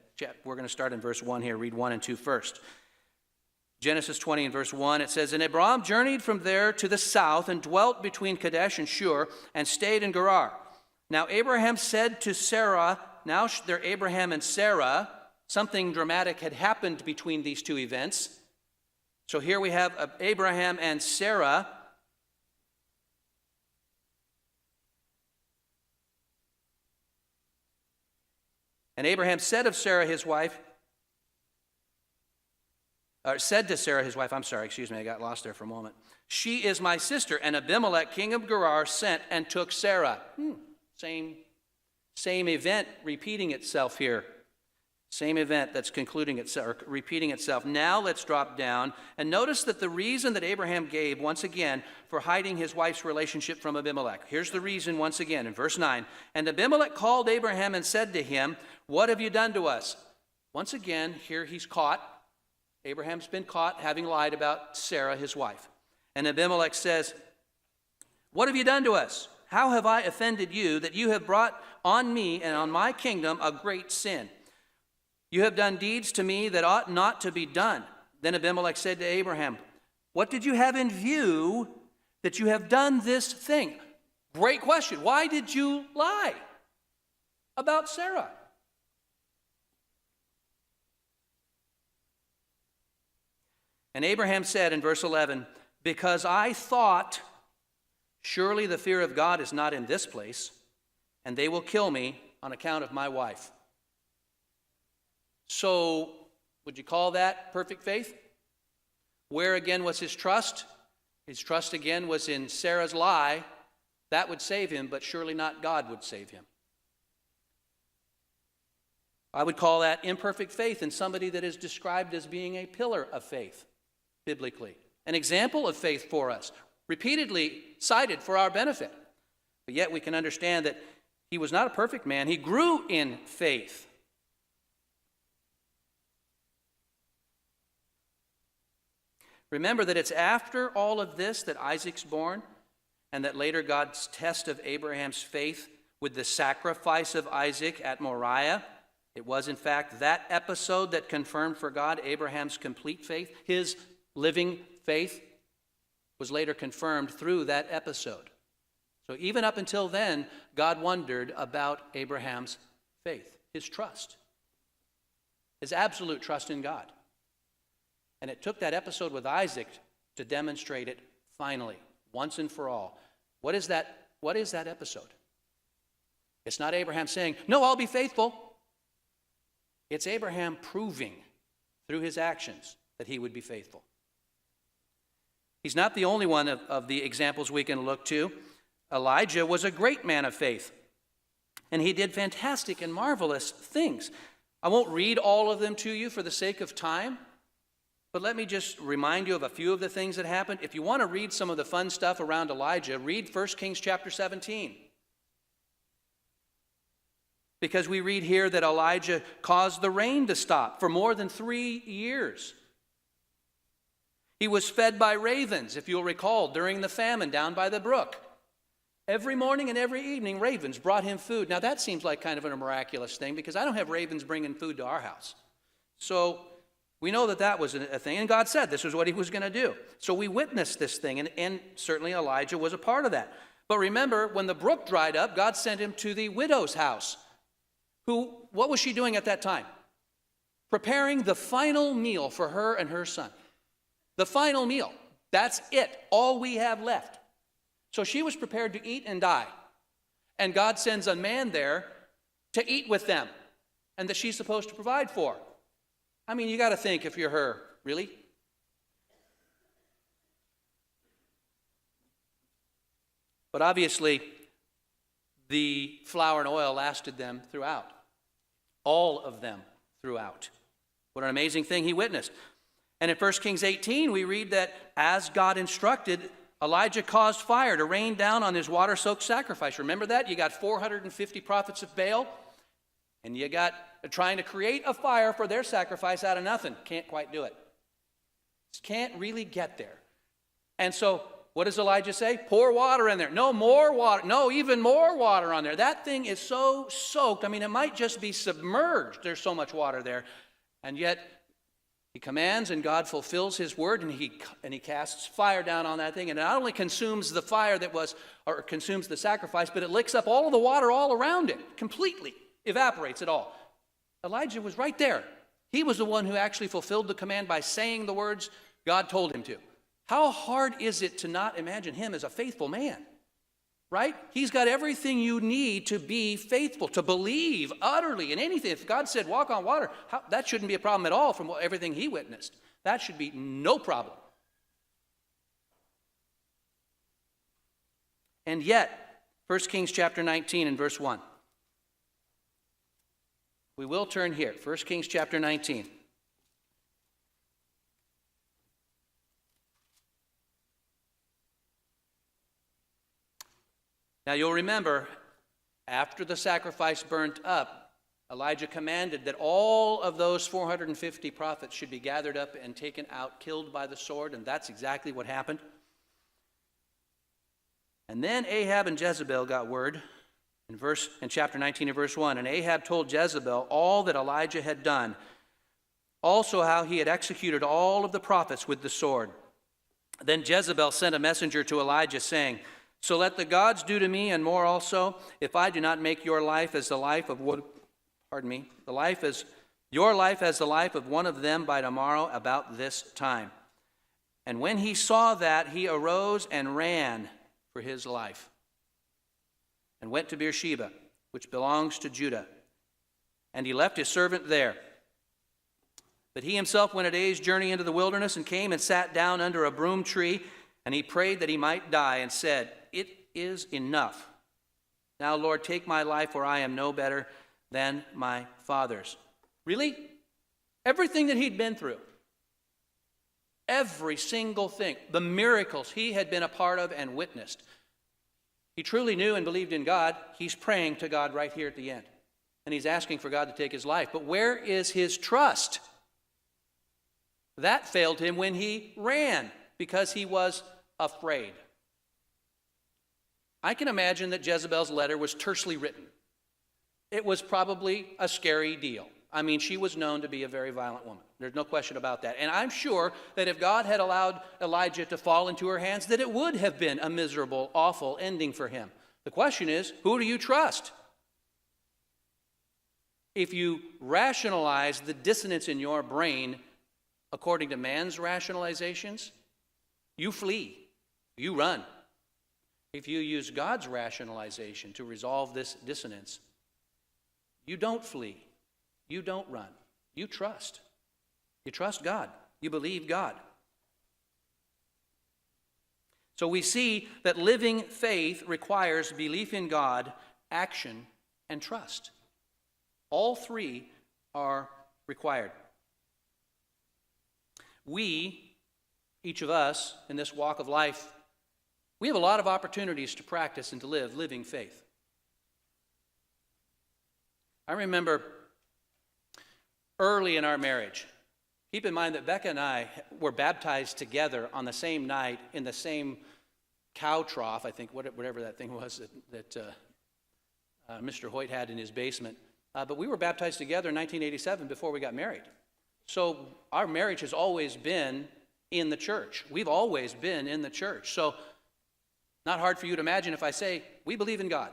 We're going to start in verse 1 here. Read 1 and 2 first. Genesis 20 and verse 1, it says, "And Abram journeyed from there to the south and dwelt between Kadesh and Shur and stayed in Gerar. Now Abraham said to Sarah," now they're Abraham and Sarah. Something dramatic had happened between these two events. So here we have Abraham and Sarah. And Abraham said of Sarah his wife, said to Sarah his wife, I got lost there for a moment. "She is my sister." And Abimelech, king of Gerar, sent and took Sarah. Same event repeating itself here. Same event that's concluding itself, or repeating itself. Now let's drop down and notice that the reason that Abraham gave, once again, for hiding his wife's relationship from Abimelech. Here's the reason once again in verse 9. "And Abimelech called Abraham and said to him, what have you done to us?" Once again, here he's caught. Abraham's been caught having lied about Sarah, his wife. And Abimelech says, "What have you done to us? How have I offended you that you have brought on me and on my kingdom a great sin? You have done deeds to me that ought not to be done." Then Abimelech said to Abraham, "What did you have in view that you have done this thing?" Great question. Why did you lie about Sarah? And Abraham said in verse 11, "Because I thought, surely the fear of God is not in this place, and they will kill me on account of my wife." So, would you call that perfect faith? Where again was his trust? His trust again was in Sarah's lie. That would save him, but surely not God would save him. I would call that imperfect faith in somebody that is described as being a pillar of faith, biblically. An example of faith for us, repeatedly cited for our benefit. But yet we can understand that he was not a perfect man. He grew in faith. Remember that it's after all of this that Isaac's born, and that later God's test of Abraham's faith with the sacrifice of Isaac at Moriah. It was, in fact, that episode that confirmed for God Abraham's complete faith. His living faith was later confirmed through that episode. So even up until then, God wondered about Abraham's faith, his trust, his absolute trust in God. And it took that episode with Isaac to demonstrate it finally, once and for all. What is that episode? It's not Abraham saying, "No, I'll be faithful." It's Abraham proving through his actions that he would be faithful. He's not the only one of the examples we can look to. Elijah was a great man of faith, and he did fantastic and marvelous things. I won't read all of them to you for the sake of time, but let me just remind you of a few of the things that happened. If you want to read some of the fun stuff around Elijah, read 1 Kings chapter 17. Because we read here that Elijah caused the rain to stop for more than 3 years. He was fed by ravens, if you'll recall, during the famine down by the brook. Every morning and every evening, ravens brought him food. Now, that seems like kind of a miraculous thing because I don't have ravens bringing food to our house. So we know that that was a thing, and God said this was what he was going to do. So we witnessed this thing, and certainly Elijah was a part of that. But remember, when the brook dried up, God sent him to the widow's house. What was she doing at that time? Preparing the final meal for her and her son. The final meal. That's it. All we have left. So she was prepared to eat and die. And God sends a man there to eat with them and that she's supposed to provide for. I mean, you got to think if you're her, really? But obviously, the flour and oil lasted them throughout. All of them throughout. What an amazing thing he witnessed. And in 1 Kings 18, we read that as God instructed, Elijah caused fire to rain down on his water-soaked sacrifice. Remember that? You got 450 prophets of Baal, and you got trying to create a fire for their sacrifice out of nothing. Can't quite do it. Just can't really get there. And so, what does Elijah say? Pour water in there. No, more water. No, even more water on there. That thing is so soaked. I mean, it might just be submerged. There's so much water there. And yet, he commands and God fulfills his word, and he casts fire down on that thing, and it not only consumes the fire or consumes the sacrifice, but it licks up all of the water all around it, completely evaporates it all. Elijah was right there. He was the one who actually fulfilled the command by saying the words God told him to. How hard is it to not imagine him as a faithful man? Right? He's got everything you need to be faithful, to believe utterly in anything. If God said walk on water, that shouldn't be a problem at all from everything he witnessed. That should be no problem. And yet, 1 Kings chapter 19 and verse 1. We will turn here. 1 Kings chapter 19. Now you'll remember, after the sacrifice burnt up, Elijah commanded that all of those 450 prophets should be gathered up and taken out, killed by the sword, and that's exactly what happened. And then Ahab and Jezebel got word in chapter 19 and verse 1, and Ahab told Jezebel all that Elijah had done, also how he had executed all of the prophets with the sword. Then Jezebel sent a messenger to Elijah saying, so let the gods do to me and more also, if I do not make your life as the life of one of them by tomorrow about this time. And when he saw that, he arose and ran for his life, and went to Beersheba, which belongs to Judah. And he left his servant there. But he himself went a day's journey into the wilderness, and came and sat down under a broom tree, and he prayed that he might die, and said, it is enough. Now, Lord, take my life, for I am no better than my fathers. Really? Everything that he'd been through, every single thing, the miracles he had been a part of and witnessed, he truly knew and believed in God. He's praying to God right here at the end. And he's asking for God to take his life. But where is his trust? That failed him when he ran, because he was afraid. I can imagine that Jezebel's letter was tersely written. It was probably a scary deal. I mean, she was known to be a very violent woman. There's no question about that. And I'm sure that if God had allowed Elijah to fall into her hands, that it would have been a miserable, awful ending for him. The question is, who do you trust? If you rationalize the dissonance in your brain according to man's rationalizations, you flee, you run. If you use God's rationalization to resolve this dissonance, you don't flee, you don't run, you trust. You trust God, you believe God. So we see that living faith requires belief in God, action, and trust. All three are required. We, each of us in this walk of life, we have a lot of opportunities to practice and to live living faith. I remember early in our marriage, keep in mind that Becca and I were baptized together on the same night in the same cow trough, I think, whatever that thing was that Mr. Hoyt had in his basement. But we were baptized together in 1987 before we got married. So our marriage has always been in the church. We've always been in the church. So not hard for you to imagine if I say, we believe in God.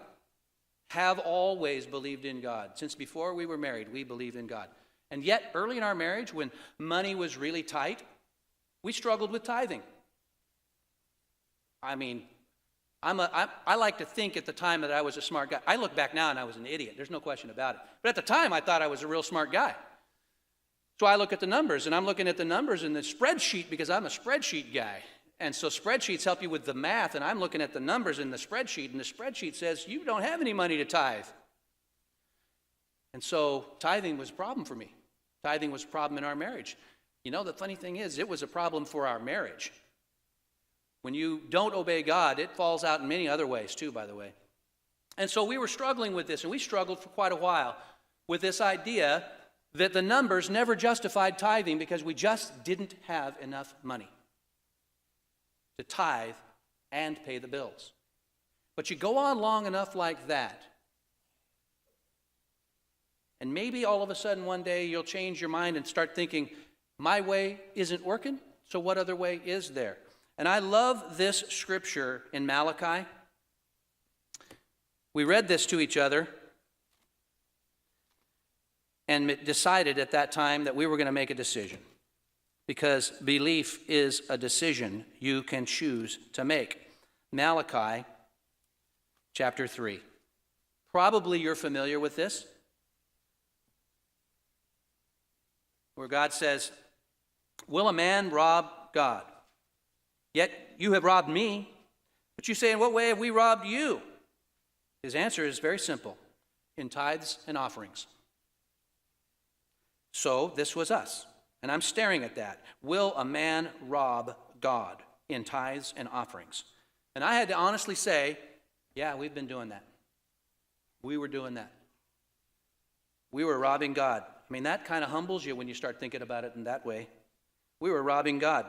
Have always believed in God. Since before we were married, we believe in God. And yet, early in our marriage, when money was really tight, we struggled with tithing. I mean, I like to think at the time that I was a smart guy. I look back now and I was an idiot. There's no question about it. But at the time, I thought I was a real smart guy. So I look at the numbers, and I'm looking at the numbers in the spreadsheet because I'm a spreadsheet guy. And so spreadsheets help you with the math, and I'm looking at the numbers in the spreadsheet, and the spreadsheet says, you don't have any money to tithe. And so tithing was a problem for me. Tithing was a problem in our marriage. You know, the funny thing is, it was a problem for our marriage. When you don't obey God, it falls out in many other ways too, by the way. And so we were struggling with this, and we struggled for quite a while with this idea that the numbers never justified tithing because we just didn't have enough money to tithe and pay the bills. But you go on long enough like that, and maybe all of a sudden one day you'll change your mind and start thinking, my way isn't working, so what other way is there? And I love this scripture in Malachi. We read this to each other and decided at that time that we were going to make a decision, because belief is a decision you can choose to make. Malachi chapter 3. Probably you're familiar with this, where God says, will a man rob God? Yet you have robbed me. But you say, in what way have we robbed you? His answer is very simple: in tithes and offerings. So this was us, and I'm staring at that. Will a man rob God in tithes and offerings? And I had to honestly say, yeah, we've been doing that. We were doing that. We were robbing God. I mean, that kind of humbles you when you start thinking about it in that way. We were robbing God.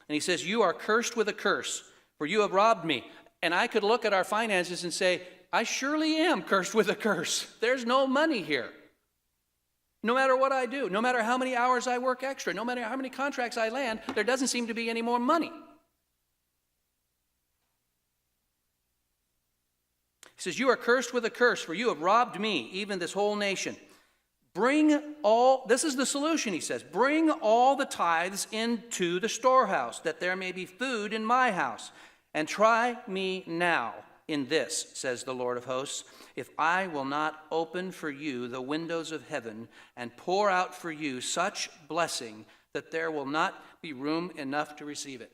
And he says, you are cursed with a curse, for you have robbed me. And I could look at our finances and say, I surely am cursed with a curse. There's no money here. No matter what I do, no matter how many hours I work extra, no matter how many contracts I land, there doesn't seem to be any more money. He says, you are cursed with a curse, for you have robbed me, even this whole nation. This is the solution, he says, bring all the tithes into the storehouse, that there may be food in my house. And try me now in this, says the Lord of hosts, if I will not open for you the windows of heaven and pour out for you such blessing that there will not be room enough to receive it.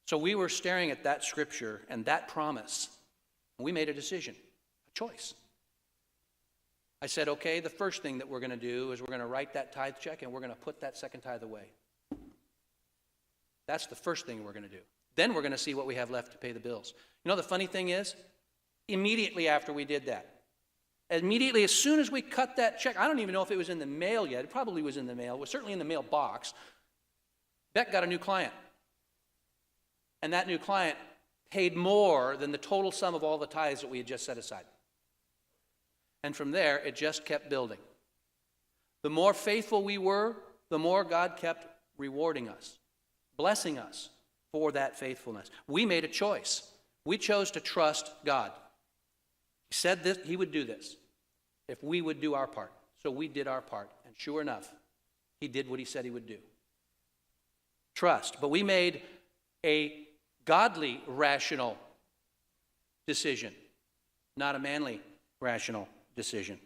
So we were staring at that scripture and that promise, and we made a decision, a choice. I said, okay, the first thing that we're going to do is we're going to write that tithe check and we're going to put that second tithe away. That's the first thing we're going to do. Then we're going to see what we have left to pay the bills. You know, the funny thing is, immediately after we did that, immediately as soon as we cut that check, I don't even know if it was in the mail yet. It probably was in the mail. It was certainly in the mailbox. Beck got a new client. And that new client paid more than the total sum of all the tithes that we had just set aside. And from there, it just kept building. The more faithful we were, the more God kept rewarding us, blessing us for that faithfulness. We made a choice. We chose to trust God. He said this, he would do this if we would do our part. So we did our part. And sure enough, he did what he said he would do. Trust. But we made a godly, rational decision, not a manly, rational decision.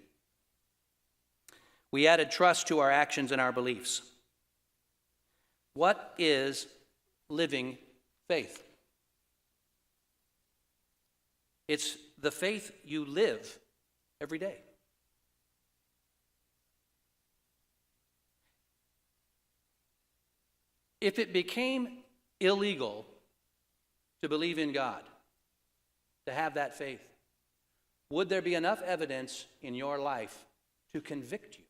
We added trust to our actions and our beliefs. What is living faith? It's the faith you live every day. If it became illegal to believe in God, to have that faith, would there be enough evidence in your life to convict you?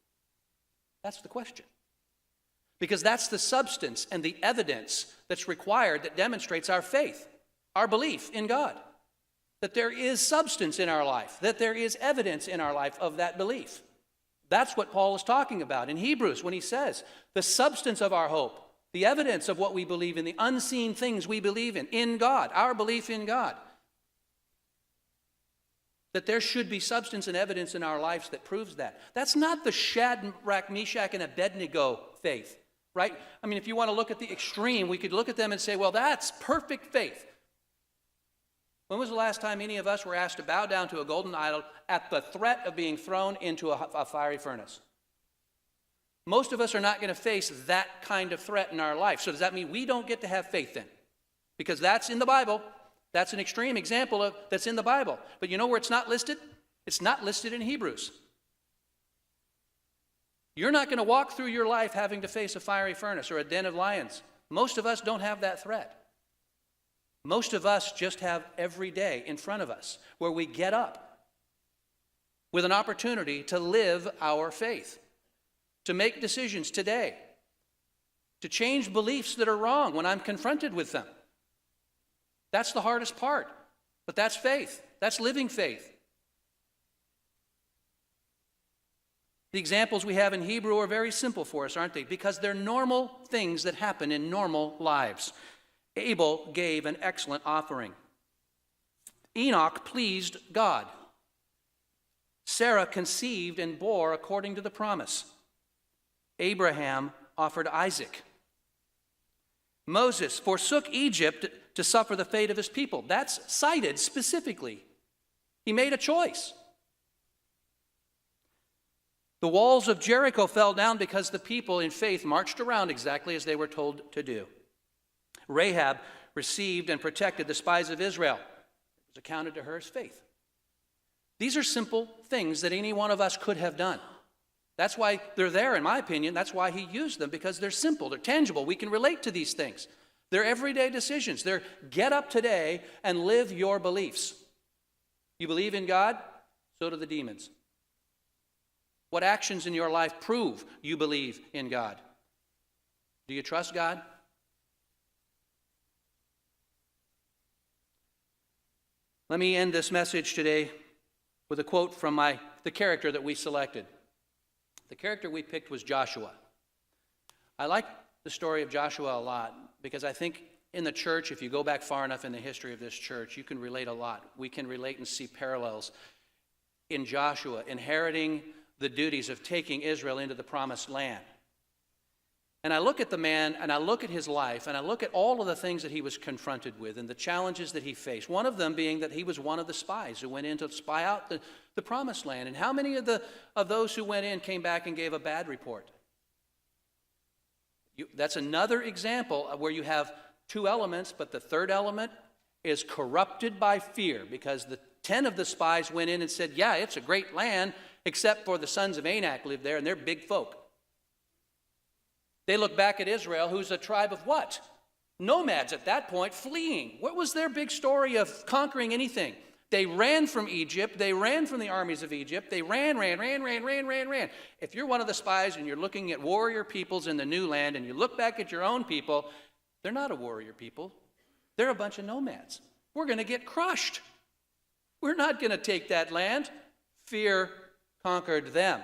That's the question. Because that's the substance and the evidence that's required that demonstrates our faith, our belief in God. That there is substance in our life, that there is evidence in our life of that belief. That's what Paul is talking about in Hebrews when he says, the substance of our hope, the evidence of what we believe in, the unseen things we believe in God, our belief in God. That there should be substance and evidence in our lives that proves that. That's not the Shadrach, Meshach, and Abednego faith, right? I mean, if you want to look at the extreme, we could look at them and say, well, that's perfect faith. When was the last time any of us were asked to bow down to a golden idol at the threat of being thrown into a fiery furnace? Most of us are not going to face that kind of threat in our life. So does that mean we don't get to have faith then? Because that's in the Bible. That's an extreme example of that's in the Bible. But you know where it's not listed? It's not listed in Hebrews. You're not going to walk through your life having to face a fiery furnace or a den of lions. Most of us don't have that threat. Most of us just have every day in front of us where we get up with an opportunity to live our faith, to make decisions today, to change beliefs that are wrong when I'm confronted with them. That's the hardest part, but that's faith. That's living faith. The examples we have in Hebrew are very simple for us, aren't they? Because they're normal things that happen in normal lives. Abel gave an excellent offering. Enoch pleased God. Sarah conceived and bore according to the promise. Abraham offered Isaac. Moses forsook Egypt to suffer the fate of his people. That's cited specifically. He made a choice. The walls of Jericho fell down because the people in faith marched around exactly as they were told to do. Rahab received and protected the spies of Israel. It was accounted to her as faith. These are simple things that any one of us could have done. That's why they're there, in my opinion. That's why he used them, because they're simple, they're tangible. We can relate to these things. They're everyday decisions. They're get up today and live your beliefs. You believe in God, so do the demons. What actions in your life prove you believe in God? Do you trust God? Let me end this message today with a quote from the character that we selected. The character we picked was Joshua. I like the story of Joshua a lot because I think in the church, if you go back far enough in the history of this church, you can relate a lot. We can relate and see parallels in Joshua inheriting the duties of taking Israel into the promised land. And I look at the man, and I look at his life, and I look at all of the things that he was confronted with and the challenges that he faced. One of them being that he was one of the spies who went in to spy out the promised land. And how many of those who went in came back and gave a bad report? That's another example of where you have two elements, but the third element is corrupted by fear, because the 10 of the spies went in and said, yeah, it's a great land, except for the sons of Anak live there, and they're big folk. They look back at Israel, who's a tribe of what? Nomads at that point, fleeing. What was their big story of conquering anything? They ran from Egypt. They ran from the armies of Egypt. They ran. If you're one of the spies and you're looking at warrior peoples in the new land and you look back at your own people, they're not a warrior people. They're a bunch of nomads. We're going to get crushed. We're not going to take that land. Fear conquered them,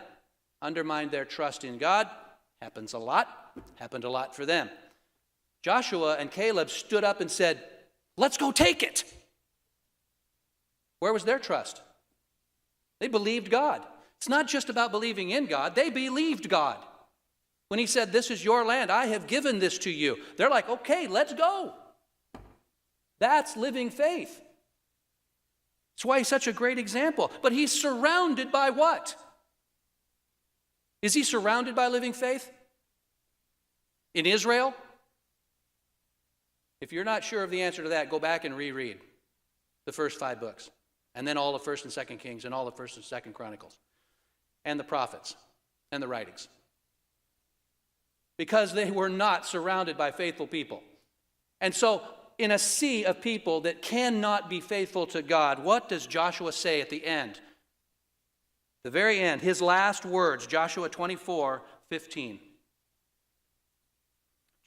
undermined their trust in God. Happens a lot. Happened a lot for them. Joshua and Caleb stood up and said, let's go take it. Where was their trust? They believed God. It's not just about believing in God. They believed God. When he said, this is your land, I have given this to you. They're like, okay, let's go. That's living faith. That's why he's such a great example. But he's surrounded by what? Is he surrounded by living faith? In Israel? If you're not sure of the answer to that, go back and reread the first 5 books. And then all of 1st and 2nd Kings and all of 1st and 2nd Chronicles. And the prophets and the writings. Because they were not surrounded by faithful people. And so in a sea of people that cannot be faithful to God, what does Joshua say at the end? The very end, his last words, Joshua 24:15.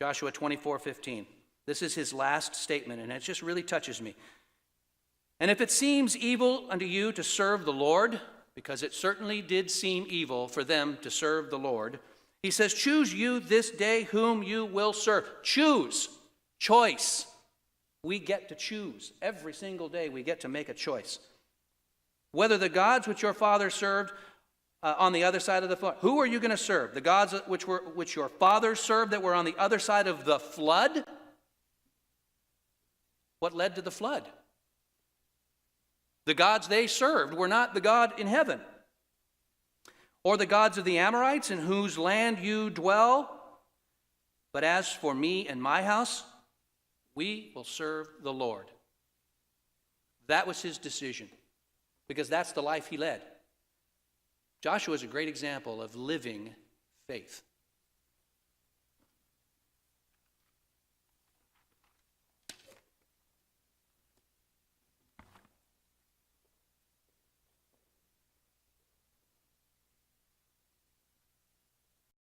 Joshua 24:15. This is his last statement, and it just really touches me. And if it seems evil unto you to serve the Lord, because it certainly did seem evil for them to serve the Lord, he says, choose you this day whom you will serve. Choose. Choice. We get to choose. Every single day we get to make a choice. Whether the gods which your fathers served on the other side of the flood. Who are you going to serve? The gods which your fathers served that were on the other side of the flood? What led to the flood? The gods they served were not the God in heaven. Or the gods of the Amorites in whose land you dwell. But as for me and my house, we will serve the Lord. That was his decision, because that's the life he led. Joshua is a great example of living faith.